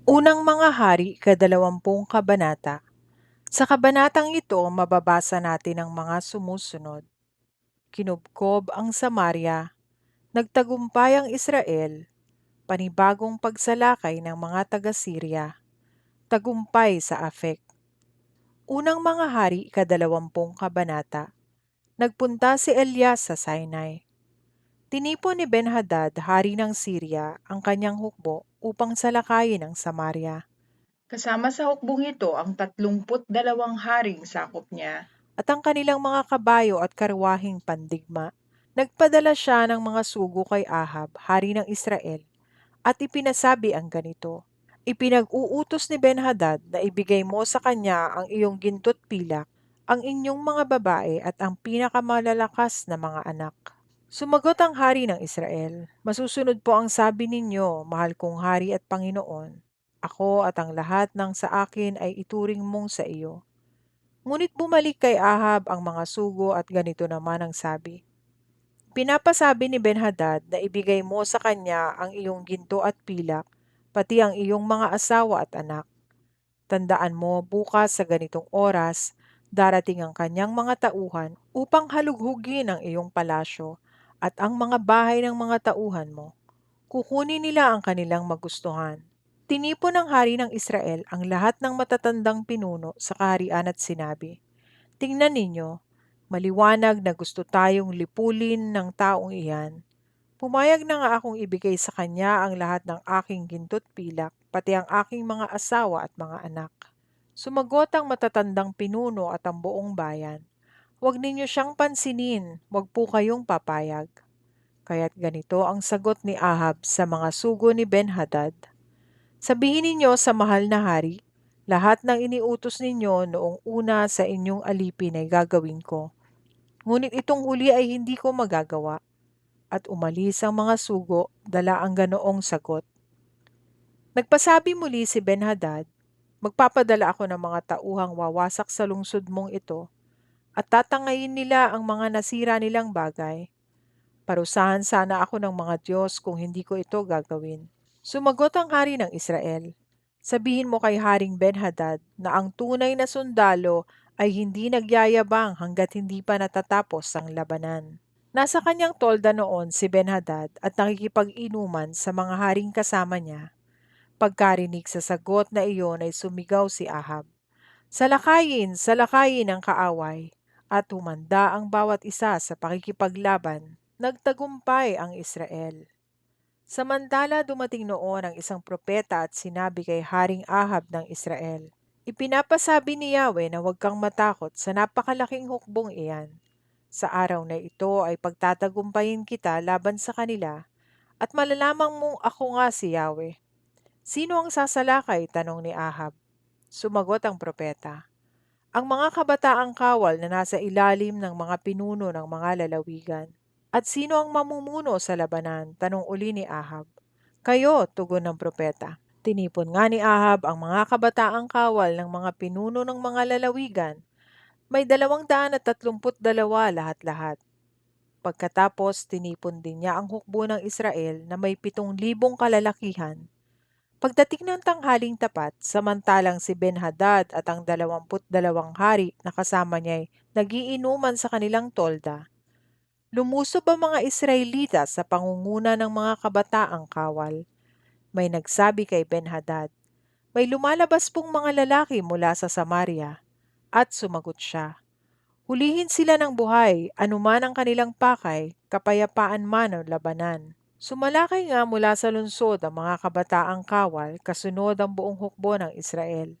Unang Mga Hari, ikadalawampung kabanata. Sa kabanatang ito, mababasa natin ang mga sumusunod. Kinubkob ang Samaria, nagtagumpay ang Israel, panibagong pagsalakay ng mga taga-Syria, tagumpay sa Afek. Unang Mga Hari, ikadalawampung kabanata. Nagpunta si Elias sa Sinai. Tinipon ni Ben-Hadad, hari ng Syria, ang kanyang hukbo upang salakayin ang Samaria. Kasama sa hukbong ito ang 32 haring sakop niya. At ang kanilang mga kabayo at karwahing pandigma. Nagpadala siya ng mga sugo kay Ahab, hari ng Israel, at ipinasabi ang ganito: Ipinag-uutos ni Ben-Hadad na ibigay mo sa kanya ang iyong ginto't pilak, ang inyong mga babae at ang pinakamalalakas na mga anak. Sumagot ang hari ng Israel, Masusunod po ang sabi ninyo, mahal kong hari at Panginoon. Ako at ang lahat ng sa akin ay ituring mong sa iyo. Ngunit bumalik kay Ahab ang mga sugo at ganito naman ang sabi: Pinapasabi ni Ben-Hadad na ibigay mo sa kanya ang iyong ginto at pilak, pati ang iyong mga asawa at anak. Tandaan mo, bukas sa ganitong oras, darating ang kanyang mga tauhan upang halughugin ang iyong palasyo at ang mga bahay ng mga tauhan mo. Kukunin nila ang kanilang magustuhan. Tinipon ng hari ng Israel ang lahat ng matatandang pinuno sa kaharian at sinabi, Tingnan ninyo, maliwanag na gusto tayong lipulin ng taong iyan. Pumayag na nga akong ibigay sa kanya ang lahat ng aking ginto't pilak, pati ang aking mga asawa at mga anak. Sumagot ang matatandang pinuno at ang buong bayan. Huwag ninyo siyang pansinin, huwag po kayong papayag. Kaya't ganito ang sagot ni Ahab sa mga sugo ni Ben-Hadad. Sabihin ninyo sa mahal na hari, lahat ng iniutos ninyo noong una sa inyong alipin ay gagawin ko. Ngunit itong huli ay hindi ko magagawa. At umalis ang mga sugo, dala ang ganoong sagot. Nagpasabi muli si Ben-Hadad, Magpapadala ako ng mga tauhang wawasak sa lungsod mong ito, at tatangayin nila ang mga nasira nilang bagay. Parusahan sana ako ng mga Diyos kung hindi ko ito gagawin. Sumagot ang hari ng Israel, Sabihin mo kay Haring Ben-Hadad na ang tunay na sundalo ay hindi nagyayabang hanggat hindi pa natatapos ang labanan. Nasa kanyang tolda noon si Ben-Hadad at nakikipag-inuman sa mga haring kasama niya. Pagkarinig sa sagot na iyon ay sumigaw si Ahab, salakayin ang kaaway, at humanda ang bawat isa sa pakikipaglaban. Nagtagumpay ang Israel. Samantala dumating noon ang isang propeta at sinabi kay Haring Ahab ng Israel, Ipinapasabi ni Yahweh na huwag kang matakot sa napakalaking hukbong iyan. Sa araw na ito ay pagtatagumpayin kita laban sa kanila at malalamang mong ako nga si Yahweh. Sino ang sasalakay? Tanong ni Ahab. Sumagot ang propeta. Ang mga kabataang kawal na nasa ilalim ng mga pinuno ng mga lalawigan. At sino ang mamumuno sa labanan? Tanong uli ni Ahab. Kayo, tugon ng propeta. Tinipon nga ni Ahab ang mga kabataang kawal ng mga pinuno ng mga lalawigan. May 232 lahat-lahat. Pagkatapos, tinipon din niya ang hukbo ng Israel na may 7,000 kalalakihan. Pagdating ng tanghaling tapat, samantalang si Ben-Hadad at ang 22 hari na kasama niya ay nagiinuman sa kanilang tolda, lumusob ang mga Israelita sa pangunguna ng mga kabataang kawal. May nagsabi kay Ben-Hadad, May lumalabas pong mga lalaki mula sa Samaria. At sumagot siya, Hulihin sila ng buhay, anuman ang kanilang pakay, kapayapaan man o labanan. Sumalakay nga mula sa lungsod ang mga kabataang kawal kasunod ang buong hukbo ng Israel.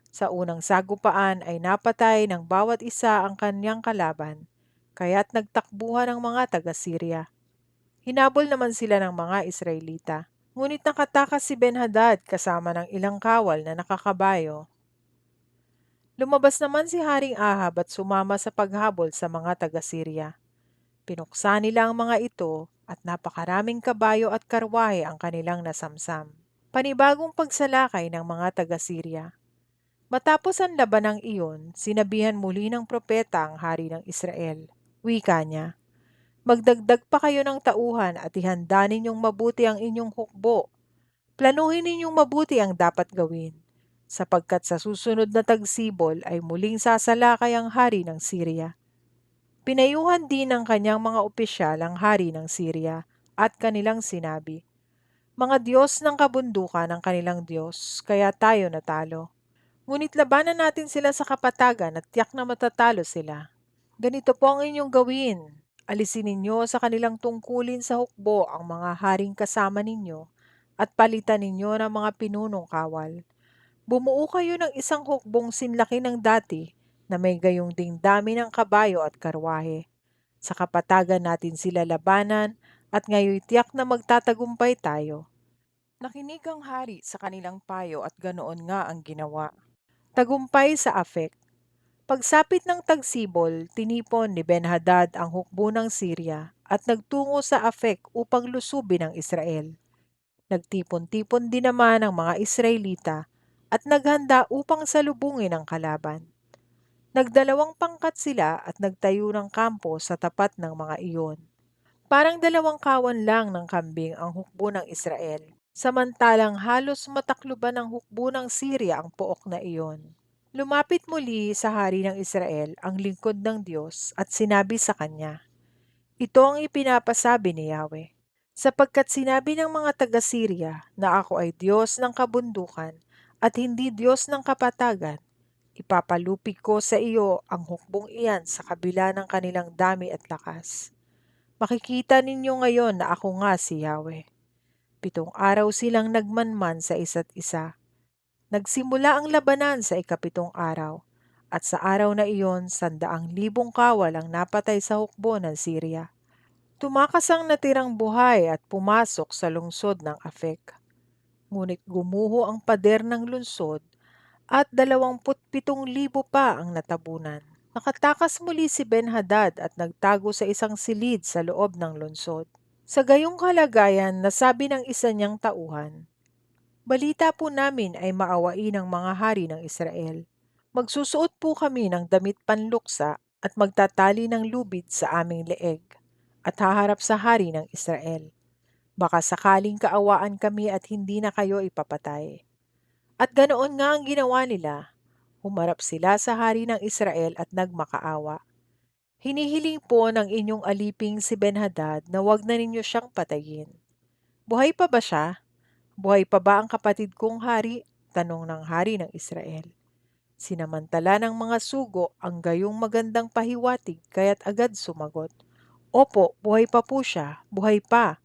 Sa unang sagupaan ay napatay ng bawat isa ang kanyang kalaban, kaya't nagtakbuhan ang mga taga-Syria. Hinabol naman sila ng mga Israelita. Ngunit nakatakas si Ben-Hadad kasama ng ilang kawal na nakakabayo. Lumabas naman si Haring Ahab at sumama sa paghabol sa mga taga-Syria. Pinuksa nila ang mga ito at napakaraming kabayo at karwahe ang kanilang nasamsam. Panibagong pagsalakay ng mga taga-Syria. Matapos ang labanang iyon, sinabihan muli ng propeta ang hari ng Israel. Wika niya, Magdagdag pa kayo ng tauhan at ihanda ninyong mabuti ang inyong hukbo. Planuhin ninyong mabuti ang dapat gawin, sapagkat sa susunod na tagsibol ay muling sasalakay ang hari ng Syria. Pinayuhan din ng kanyang mga opisyal ang hari ng Syria at kanilang sinabi, "Mga Diyos ng kabundukan ang kanilang Diyos, kaya tayo natalo. Ngunit labanan natin sila sa kapatagan at tiyak na matatalo sila. Ganito po ang inyong gawin. Alisin ninyo sa kanilang tungkulin sa hukbo ang mga haring kasama ninyo at palitan ninyo ng mga pinunong kawal. Bumuo kayo ng isang hukbong sinlaki ng dati na may gayong ding dami ng kabayo at karwahe. Sa kapatagan natin sila labanan at ngayon tiyak na magtatagumpay tayo." Nakinig ang hari sa kanilang payo at ganoon nga ang ginawa. Tagumpay sa Afek. Pagsapit ng tagsibol, tinipon ni Ben-Hadad ang hukbo ng Syria at nagtungo sa Afek upang lusubin ang Israel. Nagtipon-tipon din naman ang mga Israelita at naghanda upang salubungin ang kalaban. Nagdalawang pangkat sila at nagtayo ng kampo sa tapat ng mga iyon. Parang dalawang kawan lang ng kambing ang hukbo ng Israel, samantalang halos matakluban ng hukbo ng Syria ang pook na iyon. Lumapit muli sa hari ng Israel ang lingkod ng Diyos at sinabi sa kanya, "Ito ang ipinapasabi ni Yahweh, sapagkat sinabi ng mga taga-Syria na ako ay Diyos ng kabundukan at hindi Diyos ng kapatagan, ipapalupig ko sa iyo ang hukbong iyan sa kabila ng kanilang dami at lakas. Makikita ninyo ngayon na ako nga si Yahweh." 7 araw silang nagmanman sa isa't isa. Nagsimula ang labanan sa ikapitong araw, at sa araw na iyon 100,000 kawal ang napatay sa hukbo ng Syria. Tumakas ang natirang buhay at pumasok sa lungsod ng Afek. Ngunit gumuho ang pader ng lungsod at 27,000 pa ang natabunan. Nakatakas muli si Ben-Hadad at nagtago sa isang silid sa loob ng lungsod. Sa gayong kalagayan, nasabi ng isa niyang tauhan, "Balita po namin ay maawain ang mga hari ng Israel. Magsusuot po kami ng damit panluksa at magtatali ng lubid sa aming leeg at haharap sa hari ng Israel. Baka sakaling kaawaan kami at hindi na kayo ipapatay." At ganoon nga ang ginawa nila. Humarap sila sa hari ng Israel at nagmakaawa. "Hinihiling po ng inyong aliping si Ben-Hadad na wag na ninyo siyang patayin." "Buhay pa ba siya? Buhay pa ba ang kapatid kong hari?" tanong ng hari ng Israel. Sinamantala ng mga sugo ang gayong magandang pahiwatig kaya't agad sumagot, "Opo, buhay pa po siya, buhay pa.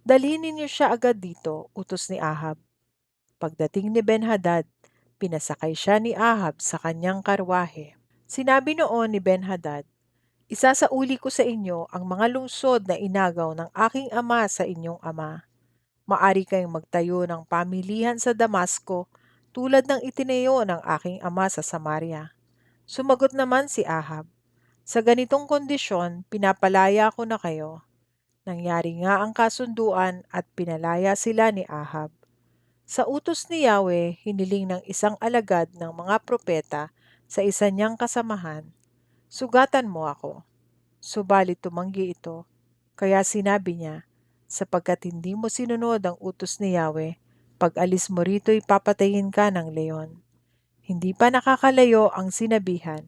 Dalhin ninyo siya agad dito," utos ni Ahab. Pagdating ni Ben-Hadad, pinasakay siya ni Ahab sa kanyang karwahe. Sinabi noon ni Ben-Hadad, "Isasauli ko sa inyo ang mga lungsod na inagaw ng aking ama sa inyong ama. Maari kayong magtayo ng pamilihan sa Damasco tulad ng itinayo ng aking ama sa Samaria." Sumagot naman si Ahab, "Sa ganitong kondisyon, pinapalaya ko na kayo." Nangyari nga ang kasunduan at pinalaya sila ni Ahab. Sa utos ni Yahweh, hiniling ng isang alagad ng mga propeta sa isa niyang kasamahan, "Sugatan mo ako." Subalit tumanggi ito. Kaya sinabi niya, "Sapagkat hindi mo sinunod ang utos ni Yahweh, pag-alis mo rito'y papatayin ka ng leon." Hindi pa nakakalayo ang sinabihan,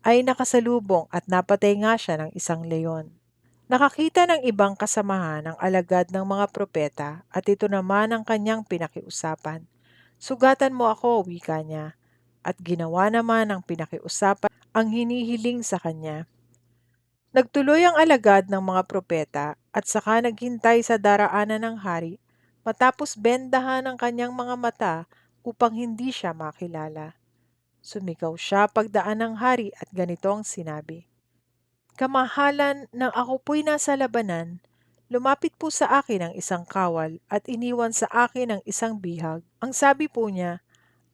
ay nakasalubong at napatay nga siya ng isang leon. Nakakita ng ibang kasamahan ang alagad ng mga propeta at ito naman ang kanyang pinakiusapan. "Sugatan mo ako," wika niya, at ginawa naman ang pinakiusapan ang hinihiling sa kanya. Nagtuloy ang alagad ng mga propeta at saka naghintay sa daraanan ng hari matapos bendahan ang kanyang mga mata upang hindi siya makilala. Sumigaw siya pagdaan ng hari at ganito ang sinabi, "Kamahalan ng ako po'y nasa labanan, lumapit po sa akin ang isang kawal at iniwan sa akin ang isang bihag. Ang sabi po niya,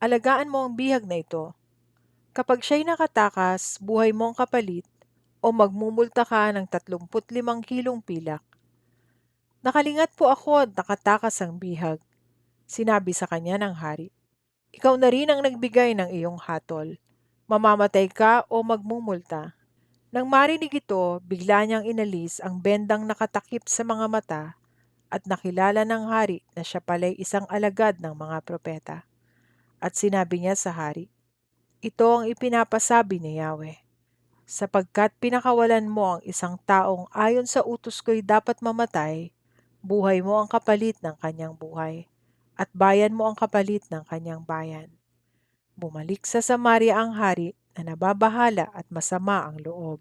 'Alagaan mo ang bihag na ito. Kapag siya'y nakatakas, buhay mo ang kapalit o magmumulta ka ng 35 kilong pilak.' Nakalingat po ako at nakatakas ang bihag." Sinabi sa kanya ng hari, "Ikaw na rin ang nagbigay ng iyong hatol. Mamamatay ka o magmumulta." Nang marinig ito, bigla niyang inalis ang bendang nakatakip sa mga mata at nakilala ng hari na siya pala'y isang alagad ng mga propeta. At sinabi niya sa hari, "Ito ang ipinapasabi ni Yahweh, sapagkat pinakawalan mo ang isang taong ayon sa utos ko'y dapat mamatay, buhay mo ang kapalit ng kanyang buhay, at bayan mo ang kapalit ng kanyang bayan." Bumalik sa Samaria ang hari na nababahala at masama ang loob.